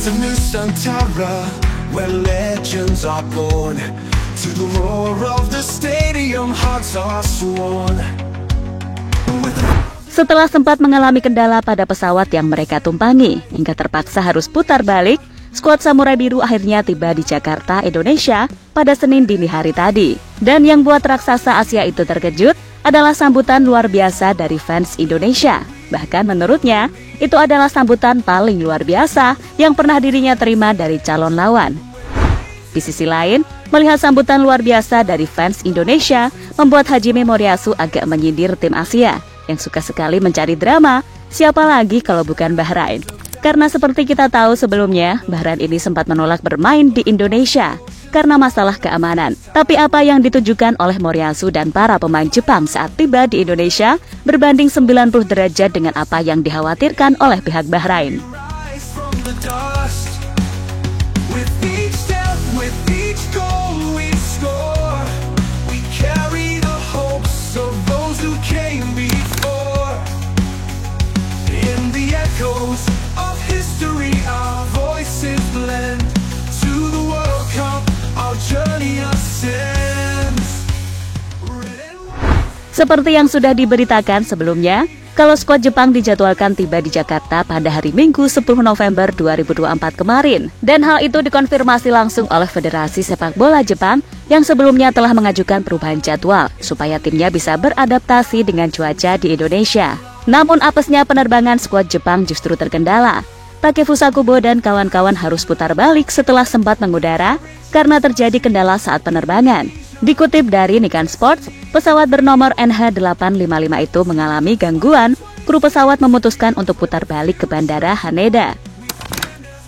It's a Nusantara where legends are born. To the roar of the stadium, hearts are sworn. Setelah sempat mengalami kendala pada pesawat yang mereka tumpangi, hingga terpaksa harus putar balik, skuad Samurai Biru akhirnya tiba di Jakarta, Indonesia pada Senin dini hari tadi. Dan yang buat raksasa Asia itu terkejut adalah sambutan luar biasa dari fans Indonesia. Bahkan menurutnya, itu adalah sambutan paling luar biasa yang pernah dirinya terima dari calon lawan. Di sisi lain, melihat sambutan luar biasa dari fans Indonesia membuat Hajime Moriyasu agak menyindir tim Asia yang suka sekali mencari drama, siapa lagi kalau bukan Bahrain. Karena seperti kita tahu sebelumnya, Bahrain ini sempat menolak bermain di Indonesia karena masalah keamanan. Tapi apa yang ditujukan oleh Moriyasu dan para pemain Jepang saat tiba di Indonesia berbanding 90 derajat dengan apa yang dikhawatirkan oleh pihak Bahrain. Seperti yang sudah diberitakan sebelumnya, kalau skuad Jepang dijadwalkan tiba di Jakarta pada hari Minggu 10 November 2024 kemarin. Dan hal itu dikonfirmasi langsung oleh Federasi Sepak Bola Jepang yang sebelumnya telah mengajukan perubahan jadwal supaya timnya bisa beradaptasi dengan cuaca di Indonesia. Namun apesnya penerbangan skuad Jepang justru terkendala. Takefusa Kubo dan kawan-kawan harus putar balik setelah sempat mengudara karena terjadi kendala saat penerbangan. Dikutip dari Nikkei Sports, pesawat bernomor NH855 itu mengalami gangguan. Kru pesawat memutuskan untuk putar balik ke Bandara Haneda.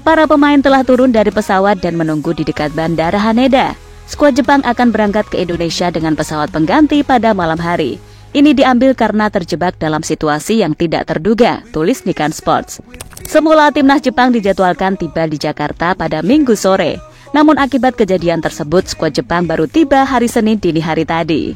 Para pemain telah turun dari pesawat dan menunggu di dekat Bandara Haneda. Skuad Jepang akan berangkat ke Indonesia dengan pesawat pengganti pada malam hari. Ini diambil karena terjebak dalam situasi yang tidak terduga, tulis Nikkei Sports. Semula timnas Jepang dijadwalkan tiba di Jakarta pada Minggu sore. Namun akibat kejadian tersebut, skuad Jepang baru tiba hari Senin dini hari tadi.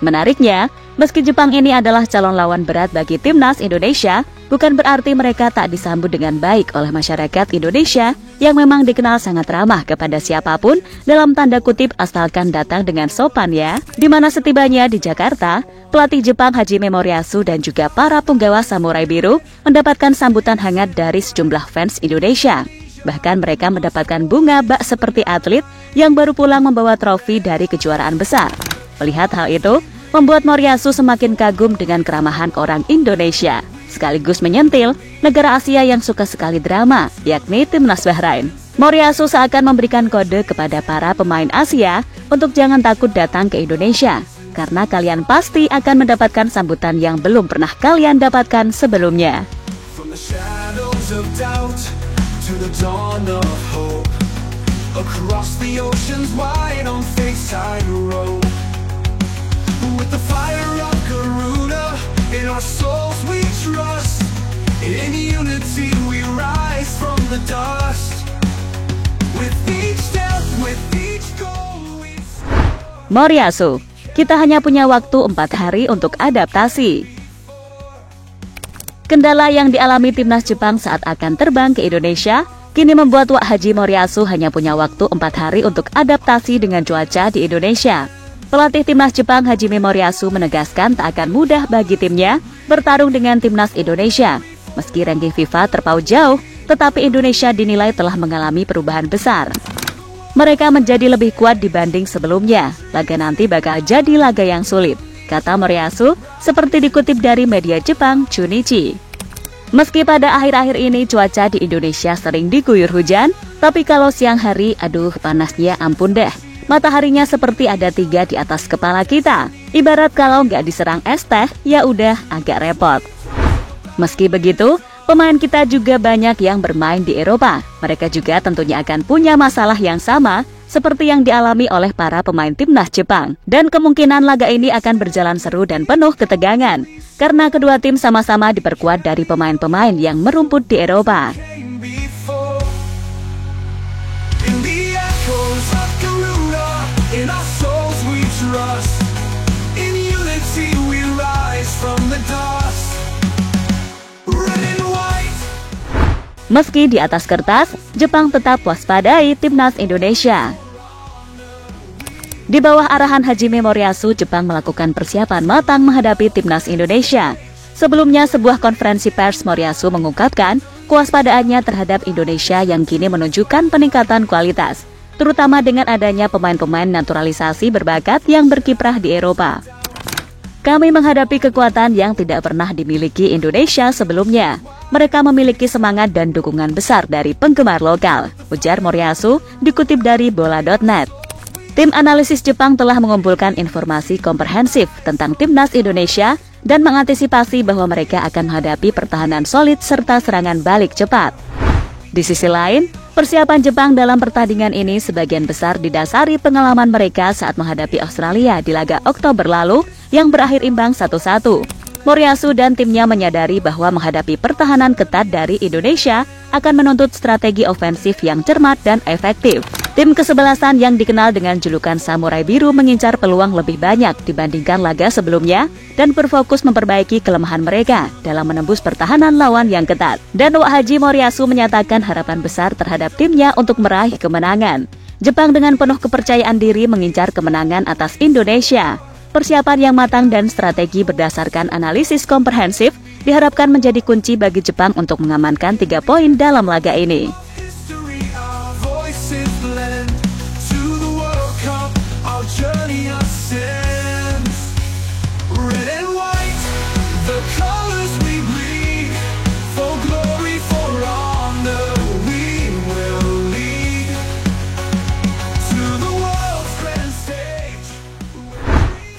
Menariknya, meski Jepang ini adalah calon lawan berat bagi timnas Indonesia, bukan berarti mereka tak disambut dengan baik oleh masyarakat Indonesia yang memang dikenal sangat ramah kepada siapapun, dalam tanda kutip asalkan datang dengan sopan ya. Dimana setibanya di Jakarta, pelatih Jepang Hajime Moriyasu dan juga para punggawa Samurai Biru mendapatkan sambutan hangat dari sejumlah fans Indonesia. Bahkan mereka mendapatkan bunga bak seperti atlet yang baru pulang membawa trofi dari kejuaraan besar. Melihat hal itu, membuat Moriyasu semakin kagum dengan keramahan orang Indonesia, sekaligus menyentil negara Asia yang suka sekali drama, yakni timnas Bahrain. Moriyasu seakan memberikan kode kepada para pemain Asia untuk jangan takut datang ke Indonesia, karena kalian pasti akan mendapatkan sambutan yang belum pernah kalian dapatkan sebelumnya. With the fire of Garuda, in our souls we trust. In unity we rise from the dust. With each step, with each goal we... Moriyasu, kita hanya punya waktu 4 hari untuk adaptasi. Kendala yang dialami timnas Jepang saat akan terbang ke Indonesia kini membuat Wak Haji Moriyasu hanya punya waktu 4 hari untuk adaptasi dengan cuaca di Indonesia. Pelatih timnas Jepang Hajime Moriyasu menegaskan tak akan mudah bagi timnya bertarung dengan timnas Indonesia. Meski ranking FIFA terpaut jauh, tetapi Indonesia dinilai telah mengalami perubahan besar. Mereka menjadi lebih kuat dibanding sebelumnya. Laga nanti bakal jadi laga yang sulit, kata Moriyasu, seperti dikutip dari media Jepang Chunichi. Meski pada akhir-akhir ini cuaca di Indonesia sering diguyur hujan, tapi kalau siang hari, aduh panasnya ampun deh. Mataharinya seperti ada 3 di atas kepala kita. Ibarat kalau nggak diserang es teh, ya udah agak repot. Meski begitu, pemain kita juga banyak yang bermain di Eropa. Mereka juga tentunya akan punya masalah yang sama seperti yang dialami oleh para pemain timnas Jepang. Dan kemungkinan laga ini akan berjalan seru dan penuh ketegangan, karena kedua tim sama-sama diperkuat dari pemain-pemain yang merumput di Eropa. Meski di atas kertas, Jepang tetap waspadai timnas Indonesia. Di bawah arahan Hajime Moriyasu, Jepang melakukan persiapan matang menghadapi timnas Indonesia. Sebelumnya, sebuah konferensi pers Moriyasu mengungkapkan kewaspadaannya terhadap Indonesia yang kini menunjukkan peningkatan kualitas, terutama dengan adanya pemain-pemain naturalisasi berbakat yang berkiprah di Eropa. Kami menghadapi kekuatan yang tidak pernah dimiliki Indonesia sebelumnya. Mereka memiliki semangat dan dukungan besar dari penggemar lokal, ujar Moriyasu, dikutip dari bola.net. Tim analisis Jepang telah mengumpulkan informasi komprehensif tentang timnas Indonesia dan mengantisipasi bahwa mereka akan menghadapi pertahanan solid serta serangan balik cepat. Di sisi lain, persiapan Jepang dalam pertandingan ini sebagian besar didasari pengalaman mereka saat menghadapi Australia di laga Oktober lalu yang berakhir imbang 1-1. Moriyasu dan timnya menyadari bahwa menghadapi pertahanan ketat dari Indonesia akan menuntut strategi ofensif yang cermat dan efektif. Tim kesebelasan yang dikenal dengan julukan Samurai Biru mengincar peluang lebih banyak dibandingkan laga sebelumnya dan berfokus memperbaiki kelemahan mereka dalam menembus pertahanan lawan yang ketat. Dan Haji Moriyasu menyatakan harapan besar terhadap timnya untuk meraih kemenangan. Jepang dengan penuh kepercayaan diri mengincar kemenangan atas Indonesia. Persiapan yang matang dan strategi berdasarkan analisis komprehensif diharapkan menjadi kunci bagi Jepang untuk mengamankan 3 poin dalam laga ini.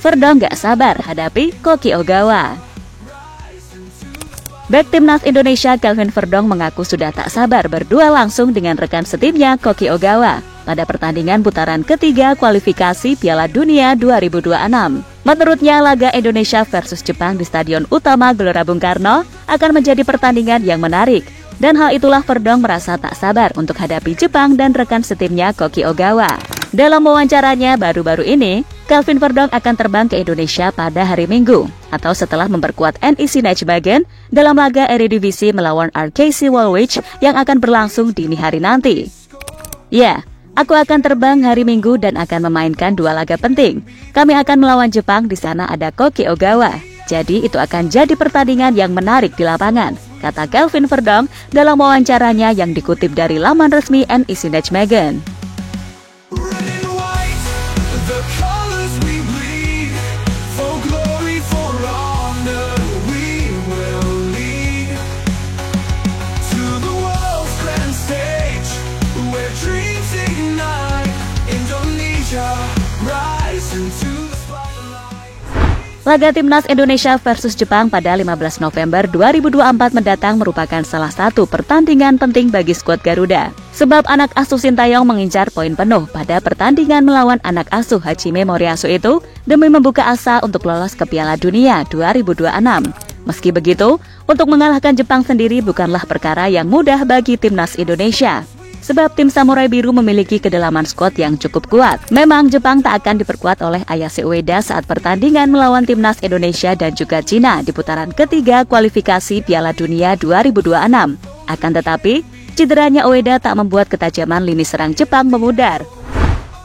Verdong gak sabar hadapi Koki Ogawa. Bek timnas Indonesia Kelvin Verdong mengaku sudah tak sabar berduel langsung dengan rekan setimnya Koki Ogawa pada pertandingan putaran ketiga kualifikasi Piala Dunia 2026. Menurutnya, laga Indonesia versus Jepang di Stadion Utama Gelora Bung Karno akan menjadi pertandingan yang menarik. Dan hal itulah Verdong merasa tak sabar untuk hadapi Jepang dan rekan setimnya Koki Ogawa. Dalam wawancaranya baru-baru ini, Kelvin Verdong akan terbang ke Indonesia pada hari Minggu atau setelah memperkuat NEC Nijmegen dalam laga Eredivisie melawan RKC Waalwijk yang akan berlangsung dini hari nanti. Ya, aku akan terbang hari Minggu dan akan memainkan 2 laga penting. Kami akan melawan Jepang, di sana ada Koki Ogawa. Jadi itu akan jadi pertandingan yang menarik di lapangan, kata Kelvin Verdong dalam wawancaranya yang dikutip dari laman resmi NEC Nijmegen. Laga timnas Indonesia versus Jepang pada 15 November 2024 mendatang merupakan salah satu pertandingan penting bagi skuad Garuda. Sebab anak asuh Sintayong mengincar poin penuh pada pertandingan melawan anak asuh Hajime Moriyasu itu demi membuka asa untuk lolos ke Piala Dunia 2026. Meski begitu, untuk mengalahkan Jepang sendiri bukanlah perkara yang mudah bagi timnas Indonesia. Sebab tim Samurai Biru memiliki kedalaman skuad yang cukup kuat. Memang Jepang tak akan diperkuat oleh Ayase Ueda saat pertandingan melawan timnas Indonesia dan juga Cina di putaran ketiga kualifikasi Piala Dunia 2026. Akan tetapi, cederanya Ueda tak membuat ketajaman lini serang Jepang memudar.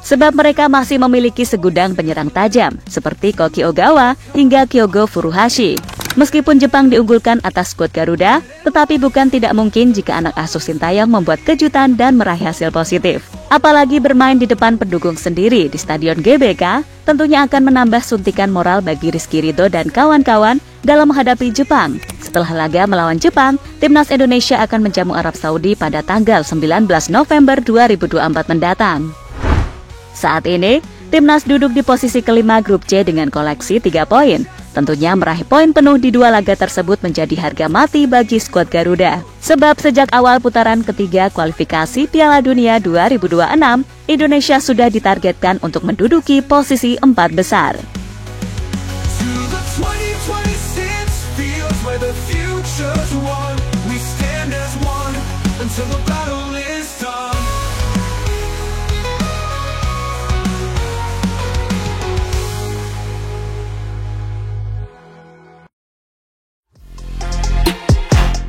Sebab mereka masih memiliki segudang penyerang tajam seperti Koki Ogawa hingga Kyogo Furuhashi. Meskipun Jepang diunggulkan atas skuad Garuda, tetapi bukan tidak mungkin jika anak asuh Sintayong membuat kejutan dan meraih hasil positif. Apalagi bermain di depan pendukung sendiri di Stadion GBK, tentunya akan menambah suntikan moral bagi Rizky Ridho dan kawan-kawan dalam menghadapi Jepang. Setelah laga melawan Jepang, timnas Indonesia akan menjamu Arab Saudi pada tanggal 19 November 2024 mendatang. Saat ini, timnas duduk di posisi kelima grup C dengan koleksi 3 poin. Tentunya meraih poin penuh di 2 laga tersebut menjadi harga mati bagi skuad Garuda. Sebab sejak awal putaran ketiga kualifikasi Piala Dunia 2026, Indonesia sudah ditargetkan untuk menduduki posisi 4 besar.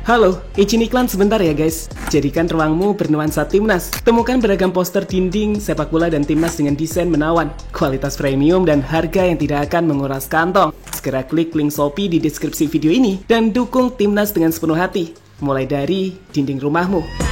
Halo, izin iklan sebentar ya guys. Jadikan ruangmu bernuansa timnas. Temukan beragam poster dinding, sepak bola dan timnas dengan desain menawan, kualitas premium dan harga yang tidak akan menguras kantong. Segera klik link Shopee di deskripsi video ini dan dukung timnas dengan sepenuh hati. Mulai dari dinding rumahmu.